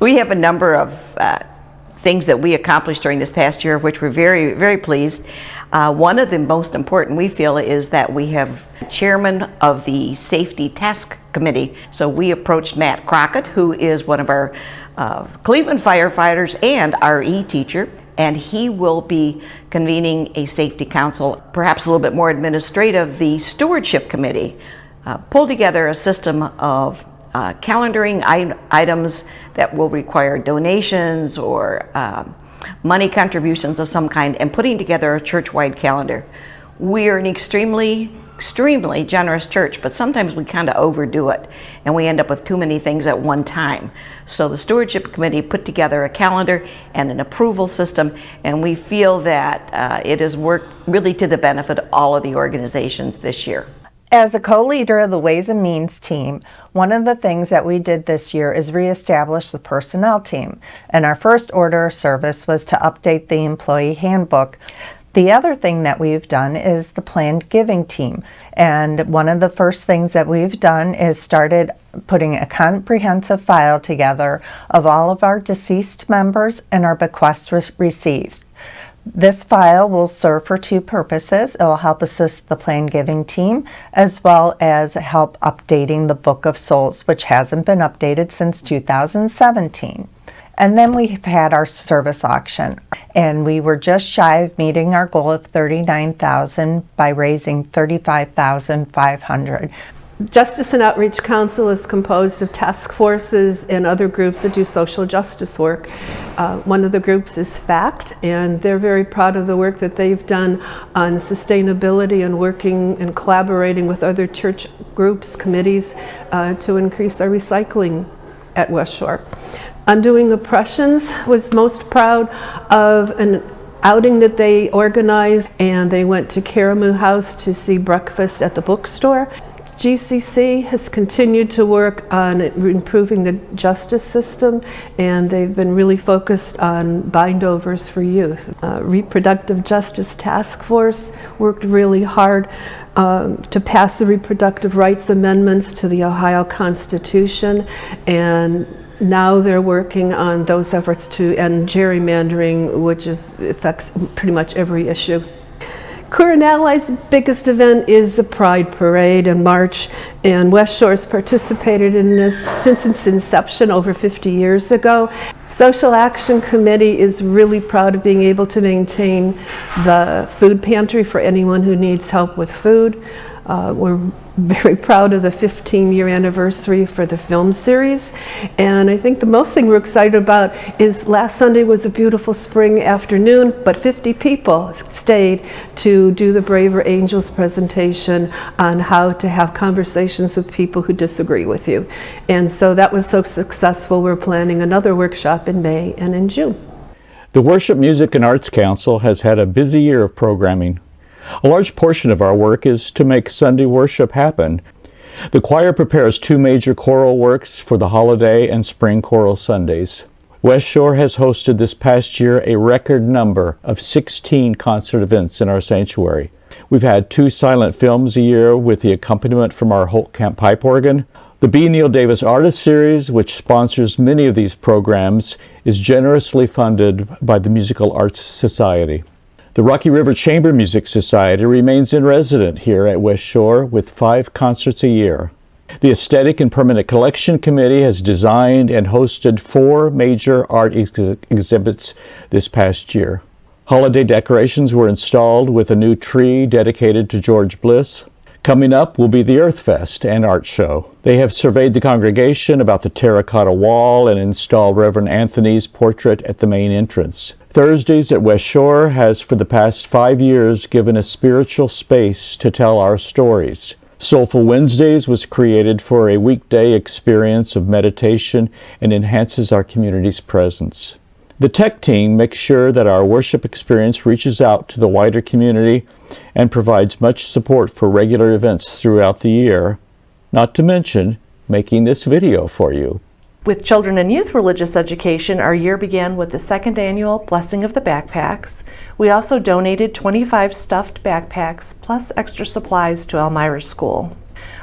We have a number of things that we accomplished during this past year, which we're very, very pleased. One of the most important, we feel, is that we have chairman of the Safety Task Committee. So we approached Matt Crockett, who is one of our Cleveland firefighters and RE teacher, and he will be convening a safety council, perhaps a little bit more administrative. The Stewardship Committee pulled together a system of calendaring items that will require donations or money contributions of some kind, and putting together a church-wide calendar. We are an extremely generous church, but sometimes we kind of overdo it and we end up with too many things at one time. So the Stewardship Committee put together a calendar and an approval system, and we feel that it has worked really to the benefit of all of the organizations this year. As a co-leader of the Ways and Means team, one of the things that we did this year is reestablish the personnel team. And our first order of service was to update the employee handbook. The other thing that we've done is the planned giving team. And one of the first things that we've done is started putting a comprehensive file together of all of our deceased members and our bequests received. This file will serve for two purposes. It will help assist the planned giving team, as well as help updating the Book of Souls, which hasn't been updated since 2017. And then we've had our service auction, and we were just shy of meeting our goal of $39,000 by raising $35,500. Justice and Outreach Council is composed of task forces and other groups that do social justice work. One of the groups is FACT, and they're very proud of the work that they've done on sustainability and working and collaborating with other church groups, committees, to increase our recycling at West Shore. Undoing Oppressions was most proud of an outing that they organized, and they went to Karamu House to see breakfast at the bookstore. GCC has continued to work on improving the justice system, and they've been really focused on bindovers for youth. Reproductive Justice Task Force worked really hard to pass the reproductive rights amendments to the Ohio Constitution, and now they're working on those efforts to end gerrymandering, which affects pretty much every issue. Queer and Ally's biggest event is the Pride Parade in March, and West Shore's participated in this since its inception over 50 years ago. Social Action Committee is really proud of being able to maintain the food pantry for anyone who needs help with food. We're very proud of the 15-year anniversary for the film series, and I think the most thing we're excited about is last Sunday was a beautiful spring afternoon, but 50 people stayed to do the Braver Angels presentation on how to have conversations with people who disagree with you. And so that was so successful, we're planning another workshop in May and in June. The Worship, Music, and Arts Council has had a busy year of programming. A large portion of our work is to make Sunday worship happen. The choir prepares two major choral works for the holiday and spring choral Sundays. West Shore has hosted this past year a record number of 16 concert events in our sanctuary. We've had 2 silent films a year with the accompaniment from our Holtkamp pipe organ. The B. Neil Davis Artist Series, which sponsors many of these programs, is generously funded by the Musical Arts Society. The Rocky River Chamber Music Society remains in residence here at West Shore with 5 concerts a year. The Aesthetic and Permanent Collection Committee has designed and hosted 4 major art exhibits this past year. Holiday decorations were installed with a new tree dedicated to George Bliss. Coming up will be the Earth Fest and art show. They have surveyed the congregation about the terracotta wall and installed Reverend Anthony's portrait at the main entrance. Thursdays at West Shore has for the past 5 years given a spiritual space to tell our stories. Soulful Wednesdays was created for a weekday experience of meditation and enhances our community's presence. The tech team makes sure that our worship experience reaches out to the wider community and provides much support for regular events throughout the year, not to mention making this video for you. With children and youth religious education, our year began with the 2nd annual Blessing of the Backpacks. We also donated 25 stuffed backpacks plus extra supplies to Elmira School.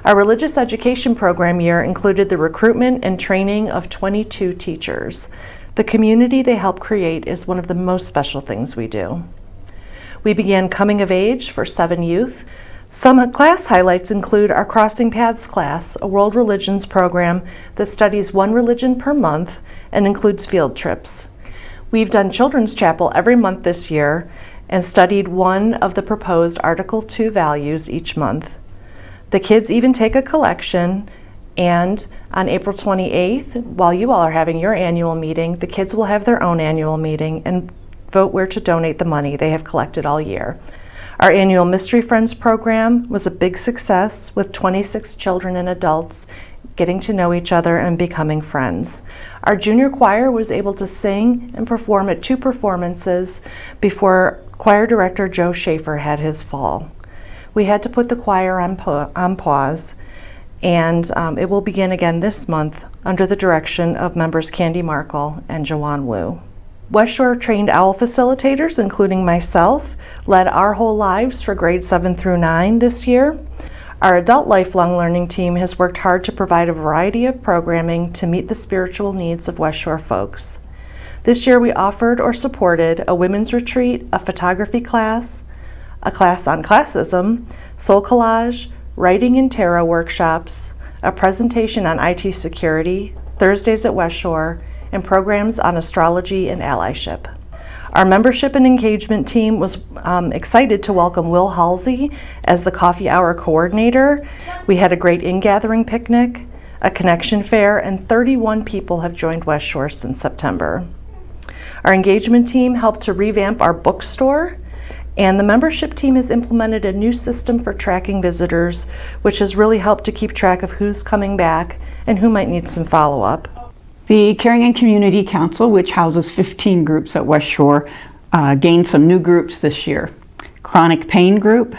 Our religious education program year included the recruitment and training of 22 teachers. The community they help create is one of the most special things we do. We began Coming of Age for 7 youth. Some class highlights include our Crossing Paths class, a world religions program that studies one religion per month and includes field trips. We've done Children's Chapel every month this year and studied one of the proposed Article 2 values each month. The kids even take a collection, and on April 28th, while you all are having your annual meeting, the kids will have their own annual meeting and vote where to donate the money they have collected all year. Our annual Mystery Friends program was a big success, with 26 children and adults getting to know each other and becoming friends. Our junior choir was able to sing and perform at 2 performances before choir director Joe Schaefer had his fall. We had to put the choir on pause, and it will begin again this month under the direction of members Candy Markle and Jawan Wu. West Shore trained OWL facilitators, including myself, led Our Whole Lives for grades 7 through 9 this year. Our adult lifelong learning team has worked hard to provide a variety of programming to meet the spiritual needs of West Shore folks. This year we offered or supported a women's retreat, a photography class, a class on classism, soul collage, writing and tarot workshops, a presentation on IT security, Thursdays at West Shore, and programs on astrology and allyship. Our membership and engagement team was excited to welcome Will Halsey as the coffee hour coordinator. We had a great in-gathering picnic, a connection fair, and 31 people have joined West Shore since September. Our engagement team helped to revamp our bookstore, and the membership team has implemented a new system for tracking visitors, which has really helped to keep track of who's coming back and who might need some follow-up. The Caring and Community Council, which houses 15 groups at West Shore, gained some new groups this year. Chronic Pain Group,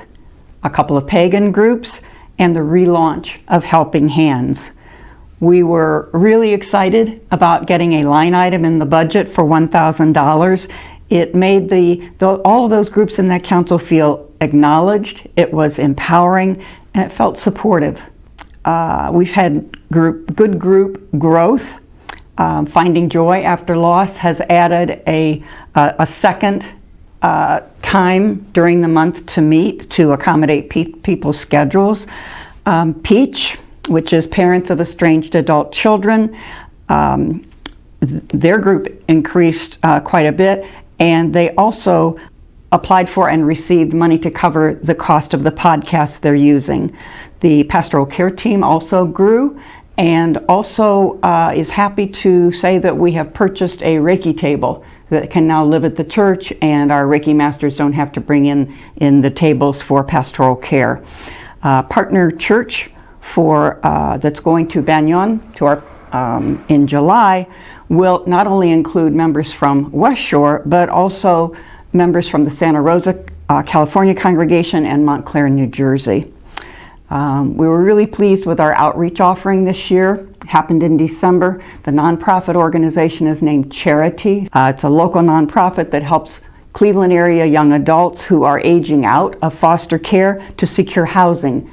a couple of pagan groups, and the relaunch of Helping Hands. We were really excited about getting a line item in the budget for $1,000. It made all of those groups in that council feel acknowledged, it was empowering, and it felt supportive. We've had good group growth. Finding Joy After Loss has added a second time during the month to meet to accommodate people's schedules. Peach, which is Parents of Estranged Adult Children, their group increased quite a bit, and they also applied for and received money to cover the cost of the podcasts they're using. The pastoral care team also grew, and also is happy to say that we have purchased a Reiki table that can now live at the church, and our Reiki masters don't have to bring in the tables for pastoral care. Partner Church that's going to Banyan to our in July will not only include members from West Shore, but also members from the Santa Rosa, California congregation and Montclair, New Jersey. We were really pleased with our outreach offering this year. It happened in December. The nonprofit organization is named Charity. It's a local nonprofit that helps Cleveland area young adults who are aging out of foster care to secure housing.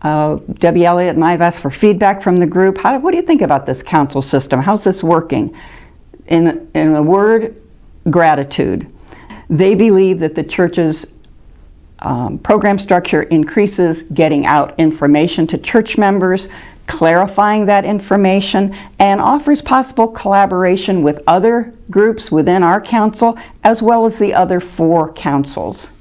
Debbie Elliott and I have asked for feedback from the group. What do you think about this council system? How's this working? In a word, gratitude. They believe that the church's program structure increases getting out information to church members, clarifying that information, and offers possible collaboration with other groups within our council, as well as the other 4 councils.